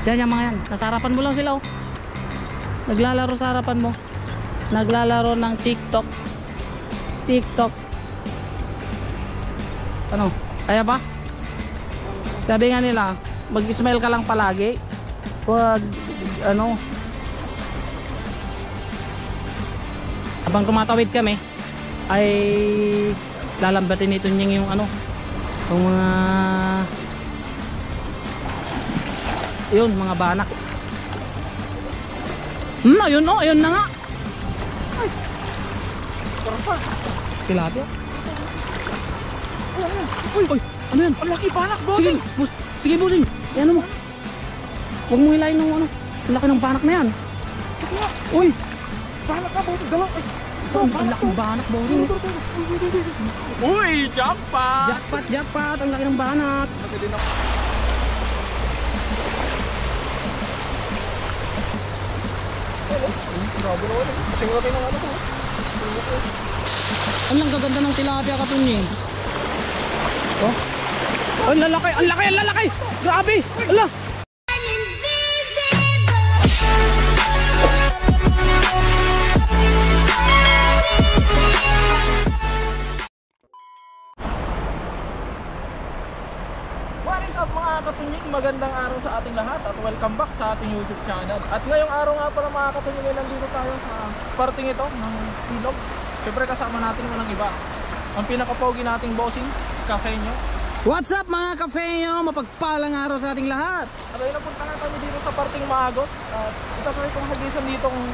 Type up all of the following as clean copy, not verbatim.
Yan yung mga yan. Nasa harapan mo lang sila oh. Naglalaro sa harapan mo. Naglalaro ng TikTok. TikTok. Ano? Kaya ba? Sabi nga nila, mag-smile ka lang palagi. Huwag, ano, habang tumatawid kami, ay lalambatin nito niya yung ano, yung mga, yun, mga banak. Ayun o, ayun na nga. Ay, sarap pa. Tilapia. Uy, ano yan? Ang laki banak, bossing. Sige, bossing. Ayan mo. Huwag mo hilahin ng ano. Ang laki ng banak na yan. Uy, Banak ka, bossing. Dalaw. Ay, ang laki ng banak, bossing. uy, jackpot. Jackpot, jackpot. Ang laki ng banak. Laki din ako. Grabe naman. Kasing laki ng ano ko. Ang lang gaganda ng tilapia katunying. Oh. Ang lalaki, ang laki, ang lalaki. Grabe. Ala. What is up mga katunying? Magandang araw sa ating lahat at welcome back sa ating YouTube channel. At ngayong araw nga pala mga katunying ay nandito tayo sa parting ito ng ilog. Siyempre kasama natin walang iba, ang pinakapogi nating bossing, Cafeño. What's up mga kafeyo? Mapagpalang araw sa ating lahat. At ayun, napunta nga kami dito sa parting Maagos. At ito pa rin kung hagisan dito kung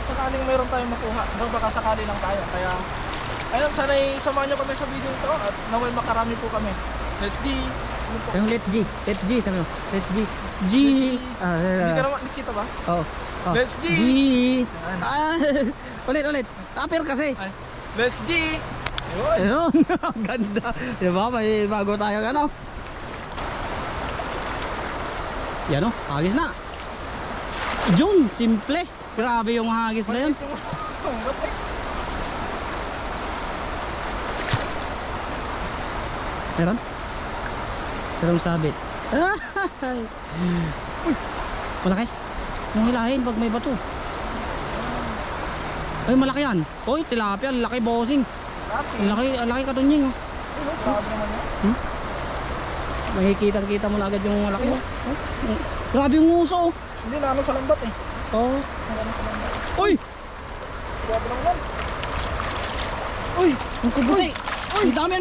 sakaling mayroon tayong makuha. Baka sakali lang tayo. Kaya ayun, sana'y samahan nyo kami sa video ito at naway makarami po kami. Let's G. Yung let's G. Let's G sabi mo. Let's G. Let's G. Hindi ka naman nakita ba? Oh. Let's G. G. Ulit. Tapir kasi. Ay, let's G. Ayun. Ayun. Ganda. Diba? May bago tayo ano. Yan o. Hagis na. Yun. Simple. Grabe yung hagis na yun. Meron? Merong sabit. Uy, malaki. Yung hilahin pag may bato. Ay, malaki yan. Uy, tilapia, laki bossing. Ang laki katunying oh. Makikita mo na agad yung malaki oh. Grabe yung nguso oh. Hindi na ano sa lambat eh. Oh. Uy! Grabe naman. Uy! Ang kubuti! Ang dami!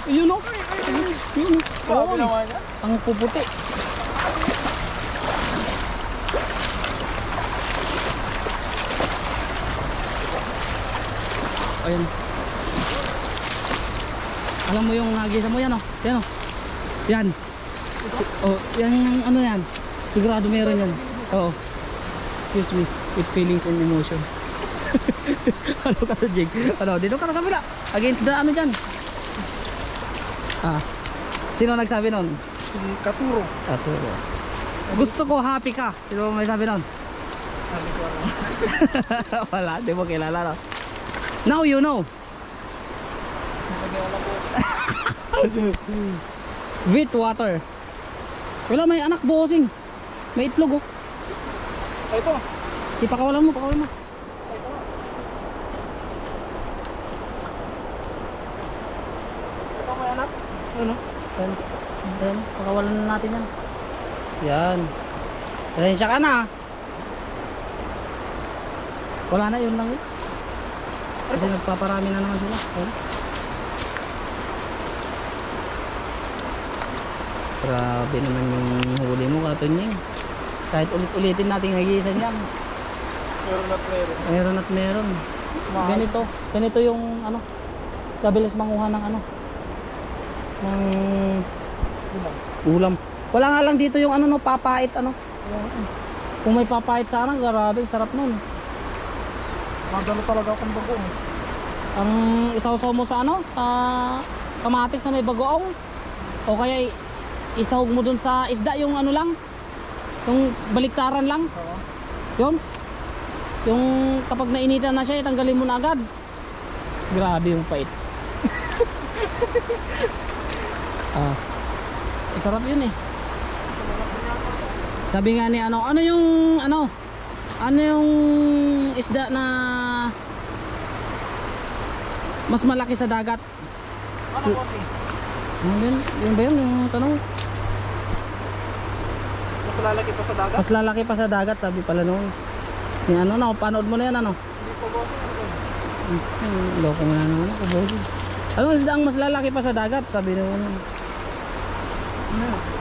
Yun oh. Yun Grabe oh. naman yan. Ang kubuti. Ayun. Alam mo yung hagisa mo yan oh. Yan oh. Yan. Oh, yan yung ano yan. Sigurado meron yan. Oo. Excuse me. With feelings and emotion. Ano ka sa jig? Ano? Dito ka na kabila. Against the ano dyan. Ah. Sino nagsabi nun? Si Katuro. Katuro. Gusto ko happy ka. Sino may sabi nun? Sabi ko ano. Wala. Di mo kilala no? Now you know. Nagkakala ko. With water. Wala, may anak bossing. May itlog oh. Ito. Ipakawalan mo. Ito. Ito may anak. Ano? Yan. Pakawalan na natin yan. Yan. Pasensya ka na. Wala na, yun lang yun. Kasi nagpaparami na naman sila. Ayun. Grabe naman yung huli mo katunying. Kahit ulit-ulitin natin nagigisan yan. Meron at meron. Meron at meron. Ganito yung ano, kabilis manguha ng ano, ng ulam. Wala nga lang dito yung ano no, papait ano. Kung may papait sana, grabe, sarap nun. Magano talaga akong bagoong. Ang isawsaw mo sa ano, sa kamatis na may bagoong. O kaya isahog mo dun sa isda yung ano lang, yung baliktaran lang. Oo. Yun. Yung kapag nainitan na siya, tanggalin mo na agad. Grabe yung pait. Masarap yun eh. Sabi nga ni ano yung isda na mas malaki sa dagat? Ano bossing? Yun ba yun yung tanong? Mas lalaki pa sa dagat? Mas lalaki pa sa dagat, sabi pala noon. Yan ano, panood mo na yan ano? Hindi po bossing. Loko nga naman ako, boss. Anong isda ang mas lalaki pa sa dagat? Sabi nung ano.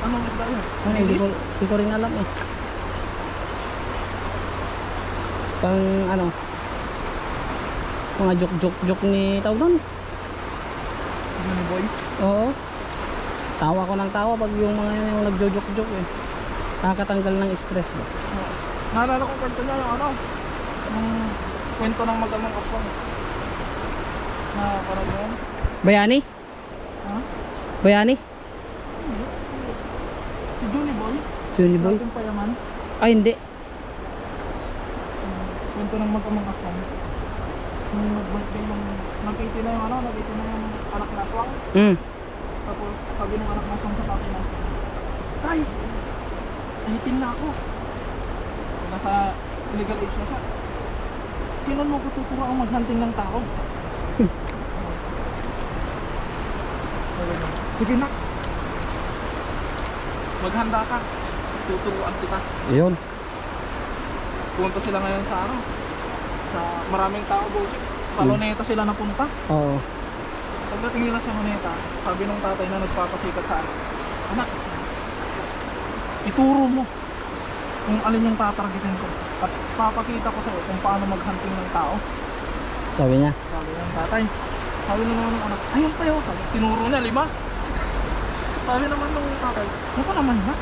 Anong isda yun? Hindi ko rin alam eh. Pang ano, mga joke ni tawag doon. Johnny Boy? Oo. Tawa ko ng tawa pag yung mga yun yung nagjo-joke eh. Nakakatanggal ng stress ba? Naalala ko kwento niya yung ano, yung kwento ng mag-amang aswang. Na parang yun. Bayani? Ha? Bayani? Si Johnny Boy? Johnny Boy? Dating payaman. Ay hindi. Kwento ng mag-amang aswang. Nung nag-birthday yung nakita na yung ano, nakita na yung anak na aswang. Tapos sabi ng anak na aswang sa tatay na aswang, "Tay, nahitin na ako." Nasa illegal age na siya. Kailan mo ko tuturo ang maghunting ng tao? Sige Nax, maghanda ka, tuturuan kita. Yun. Pumunta sila ngayon sa ano, sa maraming tao bossing. Sa Luneta sila napunta. Oo. Pagdating nila sa Luneta, sabi nung tatay na nagpapasikat sa anak, "Anak, ituro mo kung alin yung tatargetin ko at papakita ko sa'yo kung paano maghunting ng tao." Sabi niya. Sabi ng tatay. Sabi naman ng anak, "Ayun tayo." Sabi, tinuro niya 5. Sabi naman ng tatay, "Ano naman Max?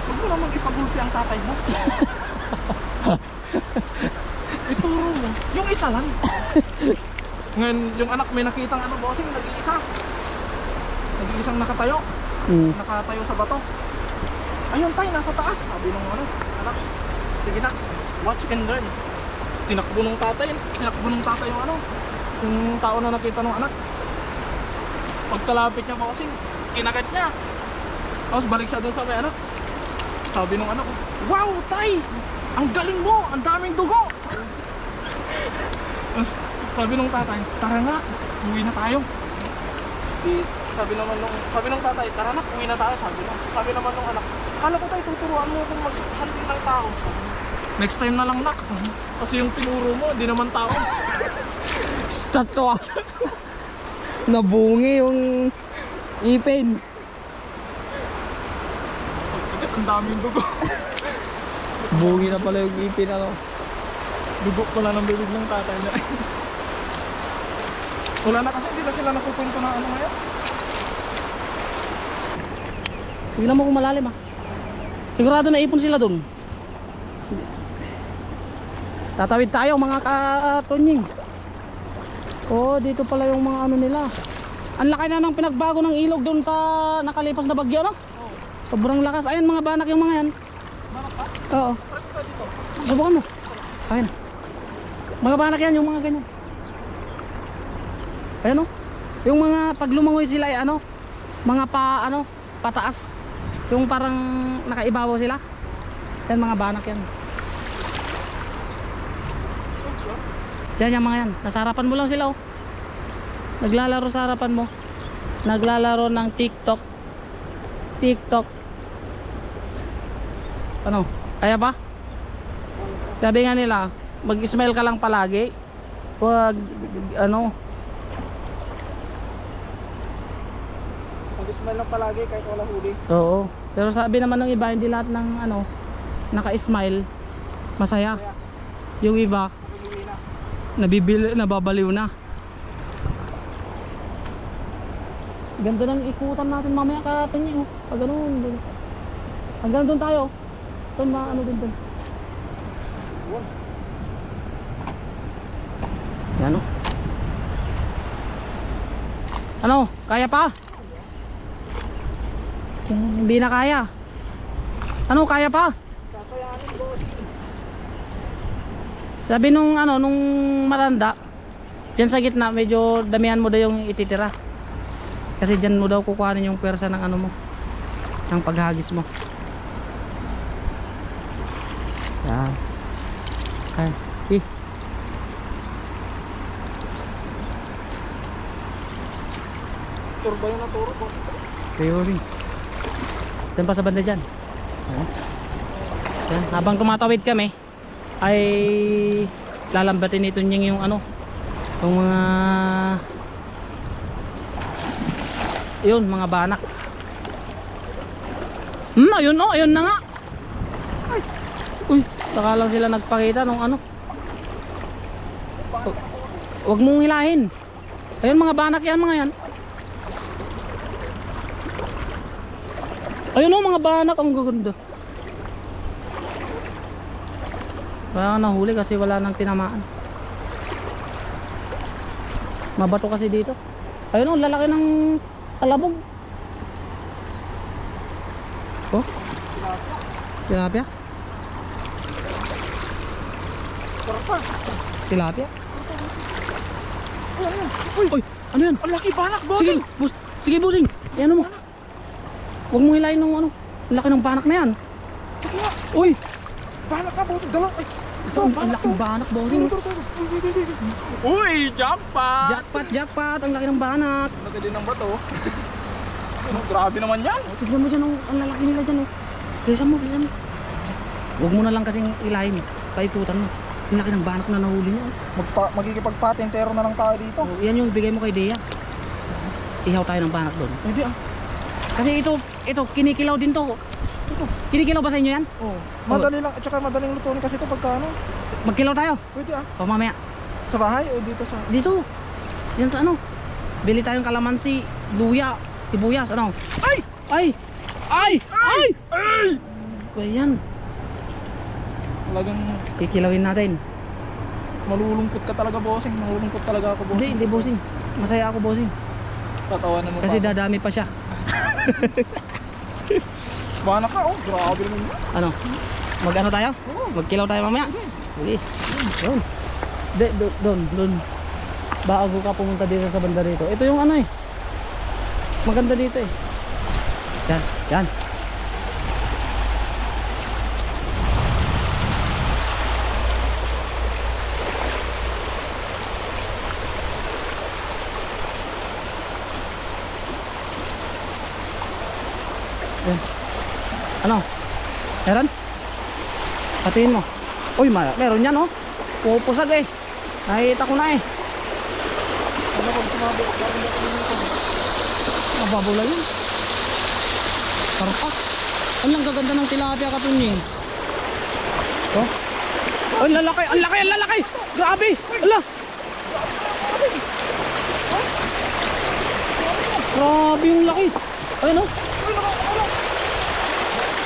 Huwag mo naman ipagulpi ang tatay mo." Ituro mo. Yung isa lang. Ngayon, yung anak may nakitang ano bossing, nag-iisa. Nag-iisang nakatayo. Nakatayo sa bato. "Ayun tayo, nasa taas." Sabi ng ano, anak, "Sige na, watch and learn." Tinakbo ng tatay yung ano, yung tao na nakita ng anak. Pagkalapit niya bossing, kinagat niya. Tapos balik siya dun sa may anak. Sabi ng anak, "Wow tay, ang galing mo, ang daming dugo." Sabi nung tatay, "Tara na, uwi na tayo." Sabi nung tatay, "Tara na, uwi na tayo." Sabi naman nung anak, "Kala ko tayo tuturuan mo kung mag-hunting ng tao." "Next time na lang nak." Kasi yung tinuro mo, di naman tao. Stop to ah. Nabungi yung ipin. Ang daming dugo. Bungi na pala yung ipin ano. Dugo pala ng bibig ng tatay na. Wala na kasi, hindi na sila nakukwento na ano ngayon. Tignan mo kung malalim ah. Sigurado na ipon sila dun. Tatawid tayo mga katonying. Oh, dito pala yung mga ano nila. Ang laki na ng pinagbago ng ilog dun sa nakalipas na bagyo no? Sobrang lakas. Ayun mga banak yung mga yan. Banak pa? Oo. Subukan mo. Ayun. Mga banak yan yung mga ganyan. Ayun oh. Yung mga pag lumangoy sila ay ano, mga pataas. Yung parang nakaibabaw sila. Yan mga banak yan. Yan yung mga yan. Nasa harapan mo lang sila oh. Naglalaro sa harapan mo. Naglalaro ng TikTok. Ano? Kaya ba? Sabi nga nila, mag-smile ka lang palagi. Huwag ano. Mag-smile lang palagi kahit wala huli. Oo. Pero sabi naman ng iba, hindi lahat ng ano naka-smile masaya. Yung iba nababaliw na. Ganda ng ikutan natin mamaya kapinya oh. Pag ganun. Hanggang doon tayo. Doon ano din. Yan oh. Ano? Kaya pa? Hindi na kaya. Ano? Kaya pa? Kakayanin boss. Sabi nung ano, nung matanda, dyan sa gitna medyo damihan mo daw yung ititira. Kasi dyan mo daw kukuhanin yung pwersa ng ano mo, ng paghagis mo. Yan. Ayan. Eh. Turba yung naturo ko. Bossing. Diyan pa sa banda dyan. Ayan. Yan. Habang tumatawid kami ay lalambatin nito niya yung ano, yung mga yun, mga banak. Ayun oh, ayun na nga. Ay. Uy, saka lang sila nagpakita nung ano. Huwag mong hilahin. Ayun, mga banak yan, mga yan. Ayun oh, mga banak, ang gaganda. Kaya nahuli kasi wala nang tinamaan. Mabato kasi dito. Ayun oh, lalaki ng alabog. Oh, tilapia. Tilapia. Uy, ano yan? Ang laki banak, Sige, bossing. sige, bossing. Yan mo. Huwag mong hilahin ng ano. Ang laki ng banak na yan. Uy, Banak ka, bossing. Dalaw. Ay, ang laki ng banak, bossing. Uy, jackpot. Jackpot. Ang laki ng banak. Laki din ng bato. Grabe naman yan. Tignan mo dyan, oh. Ang lalaki nila dyan, oh. Bilisan mo. Huwag mo na lang kasing ilahin. Paikutan mo. Ang laki ng banak na nahuli niya, oh. Magkikipagpatentero na lang tayo dito. Oh, yan yung bigay mo kay Dea. Ihaw tayo ng banak doon. Hindi ah. Kasi ito, kinikilaw din to. Kinikilaw ba sa inyo yan? Oh, madali lang. At saka madaling lutuin kasi ito pagka ano. Magkilaw tayo. Pwede ah. O mamaya. Sa bahay o dito sa... Dito. Yan sa ano. Bili tayong kalamansi, luya, sibuyas, ano. Ay! Ay! Ay! Ay! Ay! Ayan. Talagang Kikilawin natin. malulungkot ka talaga, bossing. Malulungkot talaga ako, bossing. Hindi bossing. Masaya ako, bossing. Tatawanan mo Kasi pa. dadami pa siya. Banak ka, oh. Grabe naman yun. Ano? Mag-ano tayo? Oo. Magkilaw tayo mamaya? Sige. Doon. Doon. Bago ka pumunta dito sa banda dito. Ito yung ano eh. Maganda dito eh. Yan. Yan. Ano? Meron? Patiin mo. Uy, meron yan oh. Pupusag eh. Nakikita ko na eh. Ano pag sumabi? Mababula yun. Karpak. Ang lang gaganda ng tilapia katunying. Oh. Ay, lalaki. Ang lalaki. Grabe. Ala. Grabe yung laki. Ayun oh.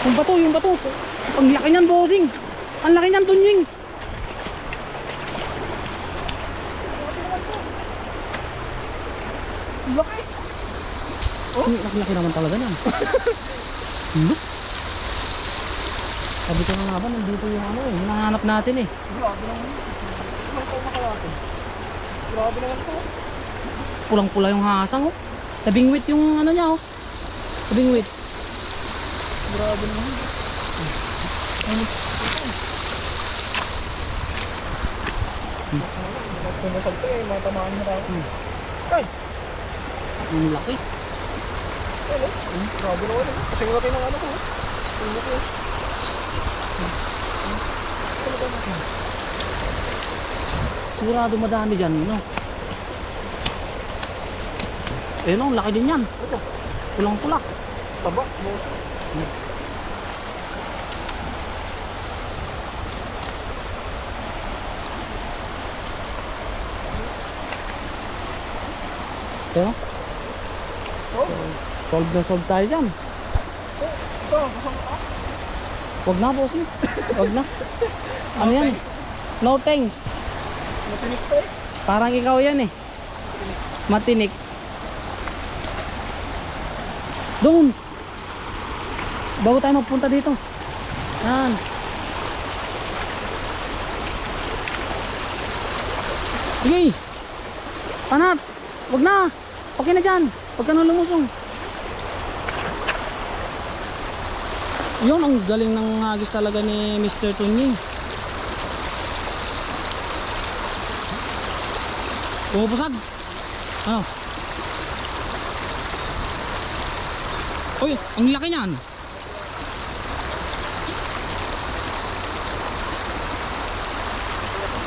Yung bato. Ang laki niyan, bossing. Ang laki niyan, tunying. Laki! Oh? Laki naman talaga niyan. Look. Sabi ko nga ba, nandito yung ano eh. Hinahanap natin eh. Grabe naman. Ilang taon na kaya ito? Grabe naman ito. Pulang-pula yung hasang oh. Tabingwit yung ano niya oh. Tabingwit. Grabe naman. Anis. Pumasag ko eh, matamaan mo tayo. Ay! Ang laki. Ano? Grabe naman eh. Kasi laki ng ano ko. Ang laki. Sigurado madami dyan, no? Eh no, laki din yan. Ito. Pulang-pula. Taba. Pero, Oh, solve tayo dyan. ito. Kasama ka? Wag na, bossing. Wag na. Ano yan? No thanks. Matinik to eh. Parang ikaw yan eh. Matinik. Doon. Bago tayo magpunta dito. Yan. Sige. Panat. Wag na. Okay na dyan. Huwag ka nang lumusong. Yun, ang galing ng hagis talaga ni Mr. Tunying. Pumupusad. Ano? Uy, ang laki niyan.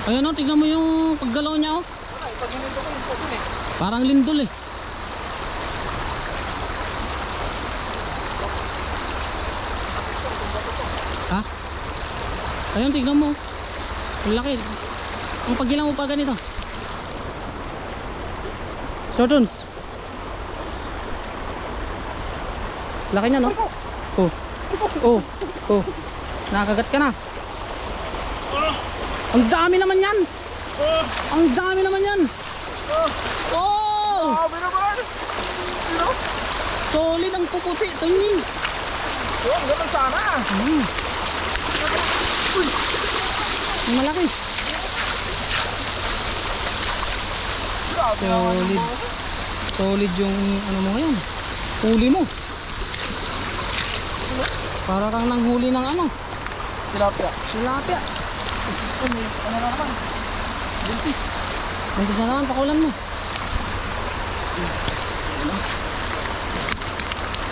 Ayun o, tignan mo yung paggalaw niya o. Wala, pag hininto ko yung pupun eh. Parang lindol eh. Ha? Ayun, tignan mo. Ang laki. Ang paggilang mo pa ganito. Shortons. Laki niya, no? Oh. Oh. Oh. Nakagat ka na. Ang dami naman yan. Ang dami naman yan. Oh! Grabe naman. Sino? Solid ang puputi. Tunying. Oh, ang ganda sana. Ang malaki. Grabe naman. Solid. Solid yung ano mo ngayon. Huli mo. Para kang nanghuli ng ano. Tilapia. Tilapia. Ano na naman? Buntis. Buntis na naman, pakulan mo.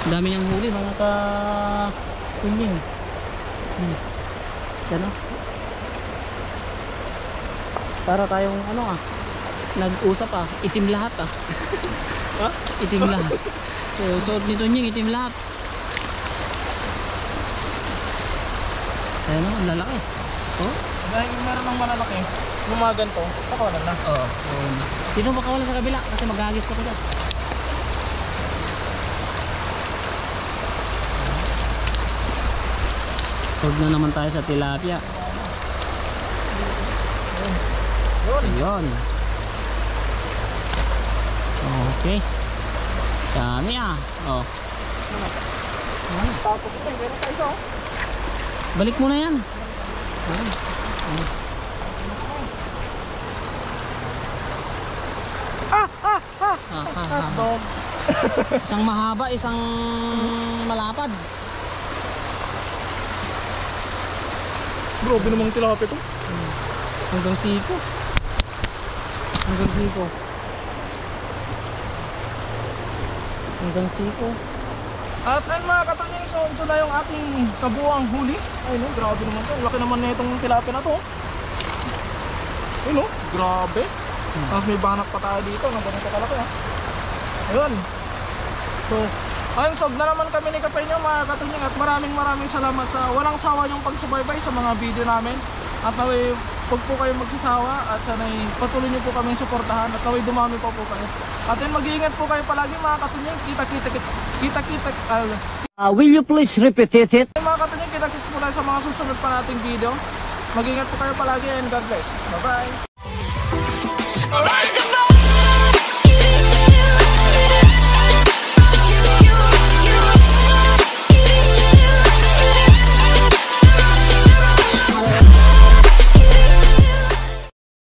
Ang dami niyang huli mga ka-tunying. Yan o. Para tayong ano nag-usap itim lahat Ha? Itim lahat. So, suot ni Tunying itim lahat. Ayan o, ang lalaki. Oh? Dahil meron ng malalaki, lumagan to, pakawalan na. Oo. Dito pakawalan sa kabila kasi maghagis ko pa dyan. Solve na naman tayo sa tilapia. Yun. Ayun. Okay. Dami oh. Tapos ito, meron tayo isa. Balik mo na yan. Dog. Isang mahaba, isang malapad. Grabe namang tilapia to. Hanggang siko. Hanggang siko. Hanggang siko. At ayun mga katanyang, so ito na yung ating kabuang huli. Ay no, grabe naman to. Laki naman na itong tilapia na to. Ayun no, grabe. Tapos may banak pa tayo dito. Ganito kalaki ha. Ayun. So, ayun, sob na naman kami ni Kapenyo mga katanyang. At maraming salamat sa walang sawa yung pagsubaybay sa mga video namin. At naway, huwag po kayong magsasawa. At sana'y patuloy nyo po kaming suportahan. At naway dumami pa po kayo. At yun, mag-iingat po kayo palagi mga katanyang. Kita-kita. Will you please repeat it? Mga katanyang, kita-kits po tayo sa mga susunod pa nating video. Mag-ingat po kayo palagi and God bless. Bye-bye.